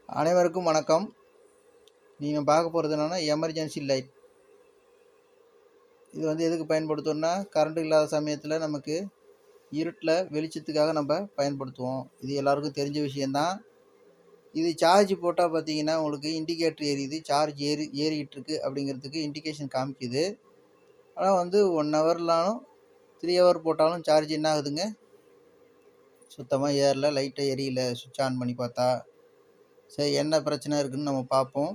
அனைவருக்கும் வணக்கம். நீங்கள் பார்க்க போகிறது என்னென்னா எமர்ஜென்சி லைட். இது எதுக்கு பயன்படுத்தோம்னா கரண்ட் இல்லாத சமயத்தில் நமக்கு இருட்டில் வெளிச்சத்துக்காக நம்ம பயன்படுத்துவோம். இது எல்லாருக்கும் தெரிஞ்ச விஷயந்தான். இது சார்ஜ் போட்டால் பார்த்தீங்கன்னா உங்களுக்கு இண்டிகேட்டர் எரியுது, சார்ஜ் ஏறிக்கிட்டு இருக்கு அப்படிங்கிறதுக்கு இண்டிகேஷன் காமிக்குது. ஆனால் 1 ஹவர்லாலும் 3 ஹவர் போட்டாலும் சார்ஜ் என்ன ஆகுதுங்க, சுத்தமாக ஏறல, லைட்டை எரியல. சுவிட்ச் ஆன் பண்ணி பார்த்தா சரி என்ன பிரச்சனை இருக்குதுன்னு நம்ம பார்ப்போம்.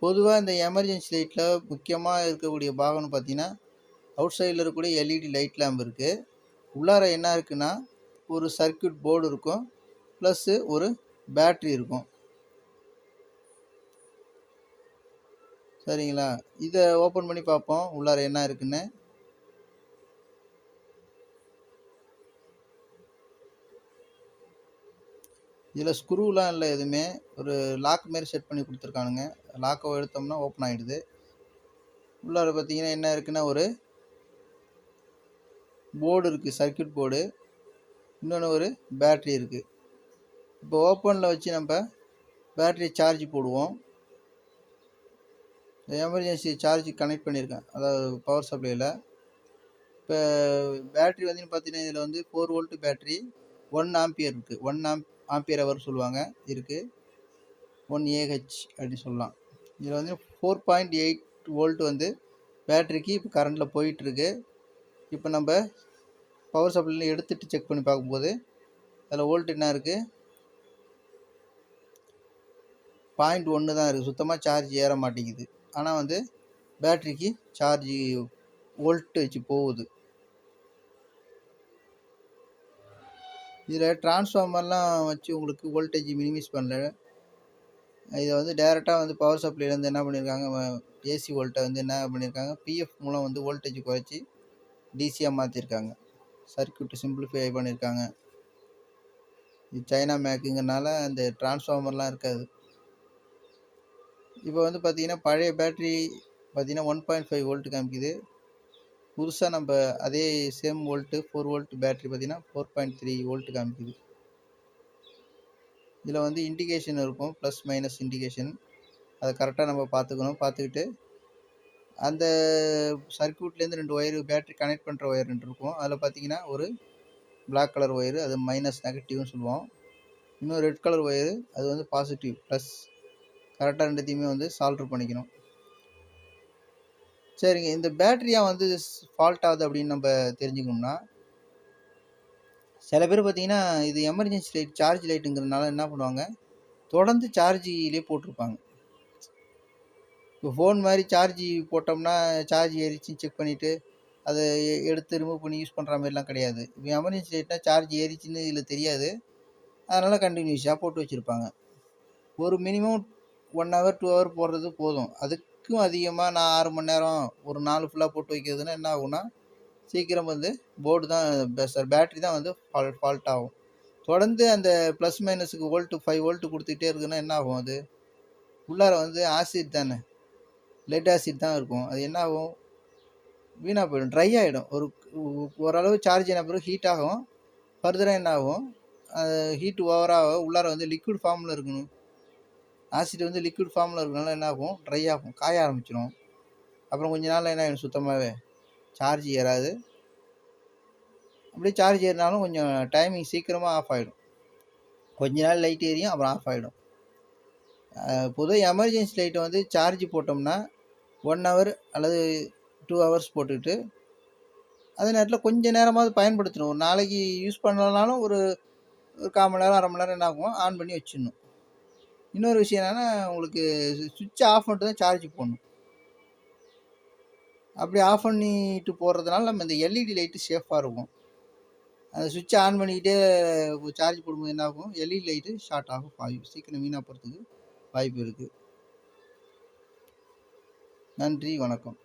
பொதுவாக இந்த எமர்ஜென்சி லைட்டில் முக்கியமாக இருக்கக்கூடிய பாகம்னு பார்த்தீங்கன்னா அவுட் சைடில் இருக்கக்கூடிய எல்இடி லைட் லேம்ப் இருக்குது. உள்ளார என்ன இருக்குன்னா ஒரு சர்க்யூட் போர்டு இருக்கும், ப்ளஸ்ஸு ஒரு பேட்ரி இருக்கும். சரிங்களா, இதை ஓப்பன் பண்ணி பார்ப்போம் உள்ளார என்ன இருக்குன்னு. இதில் ஸ்க்ரூலாம் இல்லை எதுவுமே, ஒரு லாக் மாரி செட் பண்ணி கொடுத்துருக்கானுங்க. லாக்கை எடுத்தோம்னா ஓப்பன் ஆகிடுது. உள்ளார பார்த்தீங்கன்னா என்ன இருக்குன்னா ஒரு போர்டு இருக்குது, சர்க்யூட் போர்டு. இன்னொன்று ஒரு பேட்ரி இருக்குது. இப்போ ஓப்பனில் வச்சு நம்ம பேட்ரி சார்ஜ் போடுவோம். எமர்ஜென்சி சார்ஜ் கனெக்ட் பண்ணியிருக்கேன், அதாவது பவர் சப்ளையில். இப்போ பேட்ரி பார்த்தீங்கன்னா இதில் 4 வோல்ட் பேட்ரி, 1 ஆம்பியர் இருக்குது. 1 ஆம்பியர் ஹவர் சொல்லுவாங்க இருக்குது, 1 ஏஹெச் அப்படின்னு சொல்லலாம். இதில் 4.8 வோல்ட் பேட்ரிக்கு இப்போ கரண்டில் போயிட்டுருக்கு. இப்போ நம்ம பவர் சப்ளையில் எடுத்துகிட்டு செக் பண்ணி பார்க்கும்போது அதில் வோல்ட் என்ன இருக்குது, 0.1 தான் இருக்குது. சுத்தமாக சார்ஜ் ஏற மாட்டேங்குது. ஆனால் பேட்ரிக்கு சார்ஜ் வோல்டேஜ் போகுது. இதில் டிரான்ஸ்ஃபார்மர்லாம் வச்சு உங்களுக்கு வோல்டேஜ் மினிமைஸ் பண்ணல. இதை டேரெக்டாக பவர் சப்ளைலேருந்து என்ன பண்ணியிருக்காங்க, ஏசி வோல்ட்டை என்ன பண்ணியிருக்காங்க, பிஎஃப் மூலம் வோல்டேஜ் குறைச்சி டிசியாக மாற்றிருக்காங்க. சர்க்யூட் சிம்பிளிஃபை பண்ணியிருக்காங்க. இது சைனா மேக்குங்கிறனால அந்த டிரான்ஸ்ஃபார்மர்லாம் இருக்காது. இப்போ பார்த்தீங்கன்னா பழைய பேட்ரி பார்த்தீங்கன்னா 1.5 வோல்ட் காமிக்குது. புதுசாக நம்ம அதே சேம் வோல்ட்டு 4 வோல்ட் பேட்ரி பார்த்தீங்கன்னா 4.3 வோல்ட் காமிக்குது. இதில் இண்டிகேஷன் இருக்கும், ப்ளஸ் மைனஸ் இண்டிகேஷன். அதை கரெக்டாக நம்ம பார்த்துக்கணும். பார்த்துக்கிட்டு அந்த சர்க்யூட்லேருந்து 2 ஒயரு, பேட்ரி கனெக்ட் பண்ணுற ஒயர் 2 இருக்கும். அதில் பார்த்தீங்கன்னா ஒரு பிளாக் கலர் ஒயரு, அது மைனஸ் நெகட்டிவ்னு சொல்லுவோம். இன்னும் ரெட் கலர் ஒயரு, அது பாசிட்டிவ் ப்ளஸ். கரெக்டாக ரெண்டுத்தையுமே சால்ட்ரு பண்ணிக்கணும். சரிங்க, இந்த பேட்டரியாக ஃபால்ட் ஆகுது அப்படின்னு நம்ம தெரிஞ்சுக்கணும்னா, சில பேர் பார்த்தீங்கன்னா இது எமர்ஜென்சி லைட், சார்ஜ் லைட்டுங்கிறதுனால என்ன பண்ணுவாங்க, தொடர்ந்து சார்ஜிலே போட்டிருப்பாங்க. இப்போ ஃபோன் மாதிரி சார்ஜ் போட்டோம்னா சார்ஜ் ஏறிச்சின்னு செக் பண்ணிவிட்டு அதை எடுத்து ரிமூவ் பண்ணி யூஸ் பண்ணுற மாதிரிலாம் கிடையாது. இப்போ எமர்ஜென்சி லைட்னால் சார்ஜ் ஏறிச்சின்னு இதில் தெரியாது, அதனால் கண்டினியூஸாக போட்டு வச்சுருப்பாங்க. ஒரு மினிமம் 1 ஹவர் 2 ஹவர் போடுறது போதும். அதுக்கும் அதிகமாக நான் 6 மணி நேரம் ஒரு நாள் ஃபுல்லாக போட்டு வைக்கிறதுனா என்ன ஆகும்னா, சீக்கிரம் போர்டு தான் பேட்ரி தான் ஃபால்ட் ஆகும். தொடர்ந்து அந்த ப்ளஸ் மைனஸுக்கு வோல்ட்டு 5 வோல்ட்டு கொடுத்துக்கிட்டே இருக்குன்னா என்ன ஆகும், அது உள்ளார ஆசிட் தானே, லெட் ஆசிட் தான் இருக்கும். அது என்ன ஆகும், வீணாக போயிடும், ட்ரை ஆகிடும். ஓரளவு சார்ஜ் என்ன பிறகு ஹீட் ஆகும். ஃபர்தராக என்ன ஆகும், ஹீட் ஓவராக உள்ளார லிக்விட் ஃபார்மில் இருக்கணும். ஆசிட் லிக்விட் ஃபார்மில் இருக்கிறனால என்ன ஆகும், ட்ரை ஆகும், காய ஆரம்பிச்சிடும். அப்புறம் கொஞ்ச நாள் என்ன ஆகிடும், சுத்தமாகவே சார்ஜ் ஏறாது. அப்படியே சார்ஜ் ஏறினாலும் கொஞ்சம் டைமிங் சீக்கிரமாக ஆஃப் ஆகிடும். கொஞ்ச நாள் லைட் ஏறியும் அப்புறம் ஆஃப் ஆகிடும். பொதுவாக எமர்ஜென்சி லைட்டை சார்ஜ் போட்டோம்னா 1 ஹவர் அல்லது 2 ஹவர்ஸ் போட்டுக்கிட்டு அதே நேரத்தில் கொஞ்சம் நேரமாவது பயன்படுத்தணும். ஒரு நாளைக்கு யூஸ் பண்ணலனாலும் ஒரு 1/4 மணி நேரம் 1/2 மணி நேரம் என்ன ஆகும், ஆன் பண்ணி வச்சிடணும். இன்னொரு விஷயம் என்னென்னா, உங்களுக்கு சுவிட்சை ஆஃப் பண்ணிட்டு தான் சார்ஜ் போடணும். அப்படி ஆஃப் பண்ணிட்டு போடுறதுனால நம்ம இந்த எல்இடி லைட்டு சேஃபாக இருக்கும். அந்த சுவிட்சை ஆன் பண்ணிக்கிட்டே சார்ஜ் போடும்போது என்ன ஆகும், எல்இடி லைட்டு ஷார்ட் ஆகும், பாயும், சீக்கிரம் வீணாக போகிறதுக்கு வாய்ப்பு இருக்குது. நன்றி, வணக்கம்.